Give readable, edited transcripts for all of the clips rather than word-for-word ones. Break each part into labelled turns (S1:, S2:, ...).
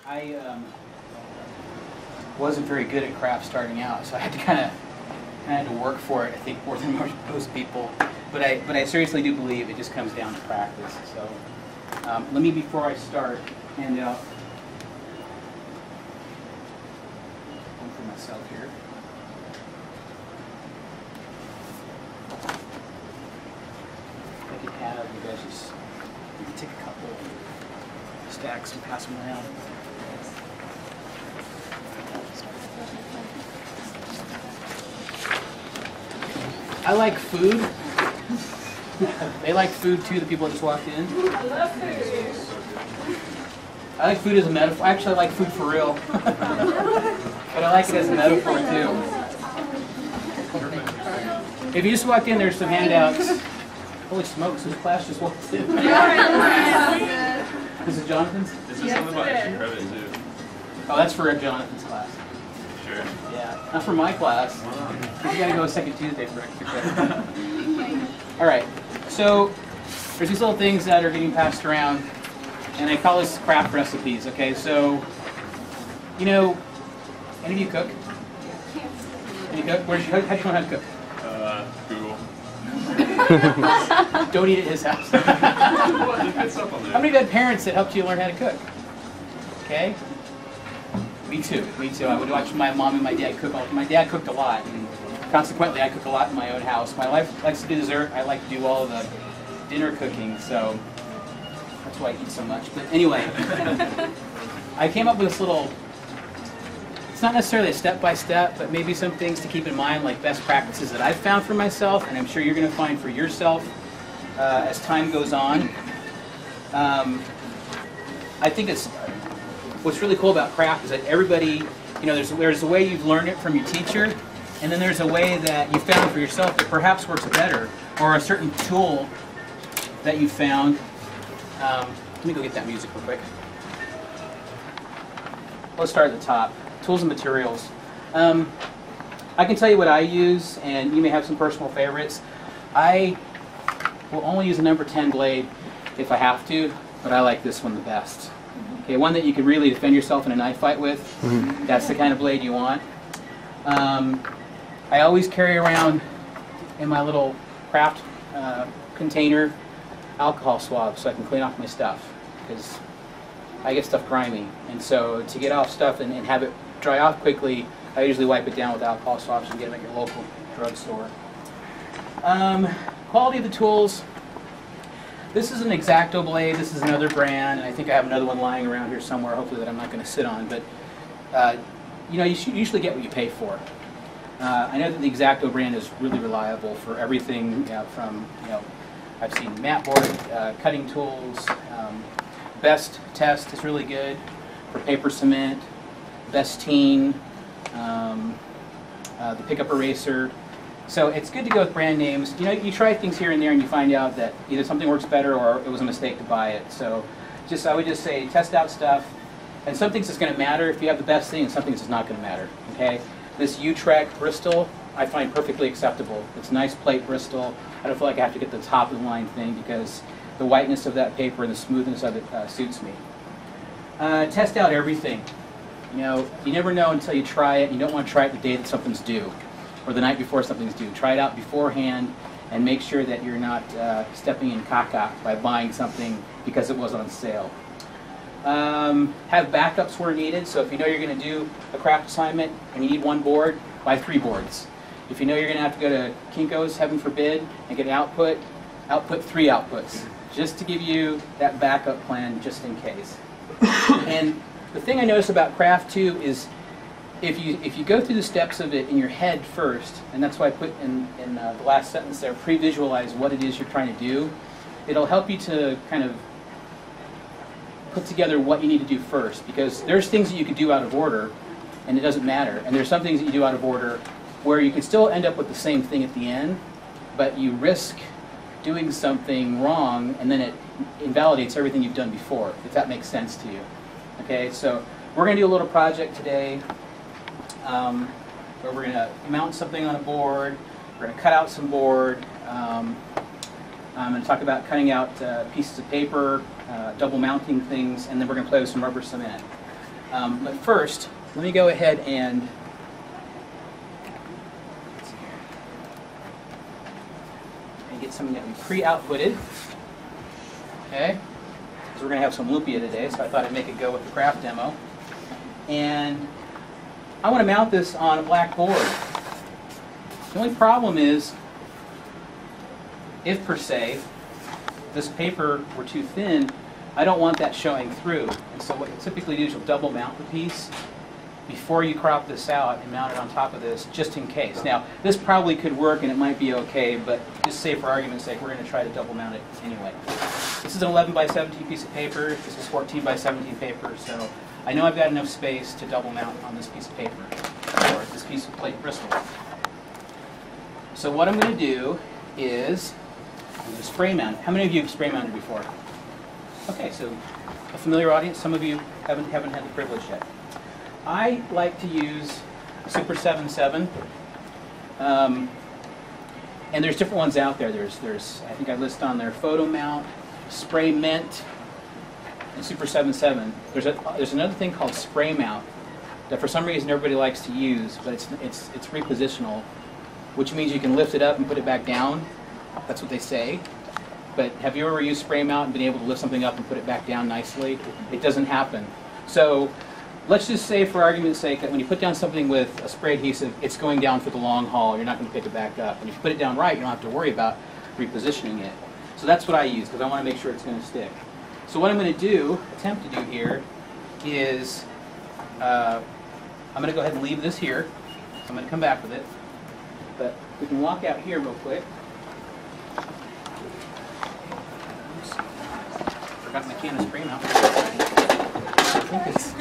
S1: I wasn't very good at craft starting out, so I had to kind of work for it. I think more than most people, but I seriously do believe it just comes down to practice. So let me, before I start, hand out one for myself here. If I could have you guys just take a couple stacks and pass them around. I like food. They like food too, the people that just walked in.
S2: I love food.
S1: I like food as a metaphor. Actually, I like food for real. But I like it as a metaphor too. If you just walked in, there's some handouts. Holy smokes, this class just walked in. This is Jonathan's?
S3: This is something about extra credit too.
S1: Oh, that's for Jonathan's class.
S3: Sure.
S1: Yeah, not for my class. You gotta go second Tuesday for extra credit. All right, so there's these little things that are getting passed around, and I call this craft recipes. Okay, so you know, any of you cook? Any cook? How do you know how to cook?
S3: Google.
S1: Don't eat at his house.
S3: Well, there's good stuff on there.
S1: How many of you had parents that helped you learn how to cook? Okay. Me too. Me too. I would watch my mom and my dad cook. My dad cooked a lot, and consequently, I cook a lot in my own house. My wife likes to do dessert. I like to do all of the dinner cooking, so that's why I eat so much. But anyway, I came up with this little. It's not necessarily a step-by-step, but maybe some things to keep in mind, like best practices that I've found for myself, and I'm sure you're going to find for yourself as time goes on. I think what's really cool about craft is that everybody, you know, there's a way you've learned it from your teacher, and then there's a way that you found for yourself that perhaps works better, or a certain tool that you found. Let me go get that music real quick. Let's start at the top. Tools and materials. I can tell you what I use, and you may have some personal favorites. I will only use a number 10 blade if I have to, but I like this one the best. Okay, one that you can really defend yourself in a knife fight with. That's the kind of blade you want. I always carry around in my little craft container alcohol swabs so I can clean off my stuff, because I get stuff grimy, and so to get off stuff and have it dry off quickly, I usually wipe it down with alcohol swabs and get them at your local drugstore. Quality of the tools. This is an X-Acto blade. This is another brand, and I think I have another one lying around here somewhere, hopefully that I'm not going to sit on. But you know, you should usually get what you pay for. I know that the X-Acto brand is really reliable for everything, from, you know, I've seen mat board, cutting tools. Best Test is really good for paper cement. Bestine, the pickup eraser. So it's good to go with brand names. You know, you try things here and there and you find out that either something works better or it was a mistake to buy it. So I would just say test out stuff. And some things it's going to matter if you have the best thing, and some things it's not going to matter. Okay? This Utrecht Bristol I find perfectly acceptable. It's nice plate Bristol. I don't feel like I have to get the top of the line thing because the whiteness of that paper and the smoothness of it suits me. Test out everything. You know, you never know until you try it. You don't want to try it the day that something's due, or the night before something's due. Try it out beforehand, and make sure that you're not stepping in caca by buying something because it was on sale. Have backups where needed. So if you know you're going to do a craft assignment and you need one board, buy 3 boards. If you know you're going to have to go to Kinko's, heaven forbid, and get an output 3 outputs, just to give you that backup plan just in case. And the thing I notice about craft too is if you go through the steps of it in your head first, and that's why I put in the last sentence there, pre-visualize what it is you're trying to do, it'll help you to kind of put together what you need to do first, because there's things that you could do out of order and it doesn't matter, and there's some things that you do out of order where you can still end up with the same thing at the end, but you risk doing something wrong and then it invalidates everything you've done before, if that makes sense to you. Okay, so we're going to do a little project today where we're going to mount something on a board, we're going to cut out some board, I'm going to talk about cutting out pieces of paper, double mounting things, and then we're going to play with some rubber cement. But first, let me go ahead and get something that we pre-outputted. Okay? Because we're going to have some Lumpia today, so I thought I'd make it go with the craft demo. And I want to mount this on a black board. The only problem is, if per se, this paper were too thin, I don't want that showing through. And so what you typically do is you'll double mount the piece before you crop this out and mount it on top of this, just in case. Now, this probably could work and it might be okay, but just say for argument's sake, we're going to try to double mount it anyway. This is an 11 by 17 piece of paper. This is 14 by 17 paper, so I know I've got enough space to double mount on this piece of paper, or this piece of plate crystal. So what I'm going to do is I'm going to spray mount. How many of you have spray mounted before? Okay, so a familiar audience. Some of you haven't had the privilege yet. I like to use Super 7.7, and there's different ones out there. There's I think I list on there Photo Mount, Spray Mint, and Super 7.7. There's another thing called Spray Mount that for some reason everybody likes to use, but it's repositional, which means you can lift it up and put it back down. That's what they say. But have you ever used Spray Mount and been able to lift something up and put it back down nicely? It doesn't happen. So let's just say, for argument's sake, that when you put down something with a spray adhesive, it's going down for the long haul. You're not going to pick it back up. And if you put it down right, you don't have to worry about repositioning it. So that's what I use, because I want to make sure it's going to stick. So what I'm going to attempt to do here, is I'm going to go ahead and leave this here. So I'm going to come back with it. But we can walk out here real quick. Oops. Forgot my can of spray mount.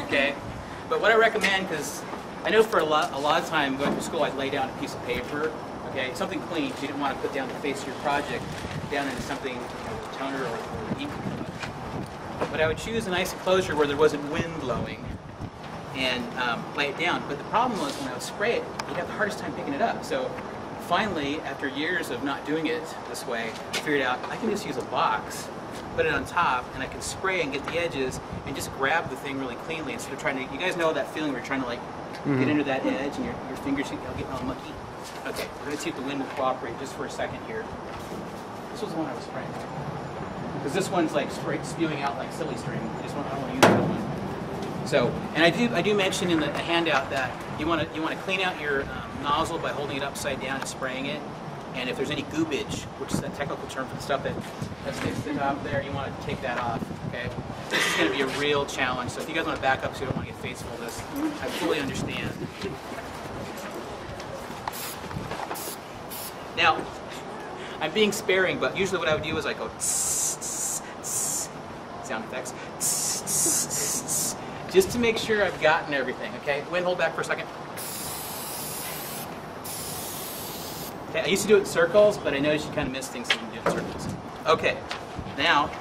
S1: Okay. But what I recommend, because I know for a lot of time going through school, I'd lay down a piece of paper, okay, something clean, so you didn't want to put down the face of your project down into something, toner or ink. But I would choose a nice enclosure where there wasn't wind blowing and lay it down. But the problem was when I would spray it, you'd have the hardest time picking it up. So finally, after years of not doing it this way, I figured out I can just use a box, put it on top, and I can spray and get the edges and just grab the thing really cleanly instead of trying to, you guys know that feeling where you're trying to like get into that edge and your fingers get all mucky? Okay, we're going to see if the wind will cooperate just for a second here. This was the one I was spraying. Because this one's like spewing out like silly string. I don't want to use that one. So, and I do mention in the handout that you want to clean out your nozzle by holding it upside down and spraying it. And if there's any goobage, which is a technical term for the stuff that sticks to the top there, you want to take that off, okay? This is going to be a real challenge, so if you guys want to back up so you don't want to get face full of this, I fully understand. Now, I'm being sparing, but usually what I would do is I go tss, tss, tss, sound effects, tss, tss, tss, just to make sure I've gotten everything, okay? Wind, hold back for a second. Okay, I used to do it in circles, but I noticed you kind of miss things when you do it in circles. Okay, now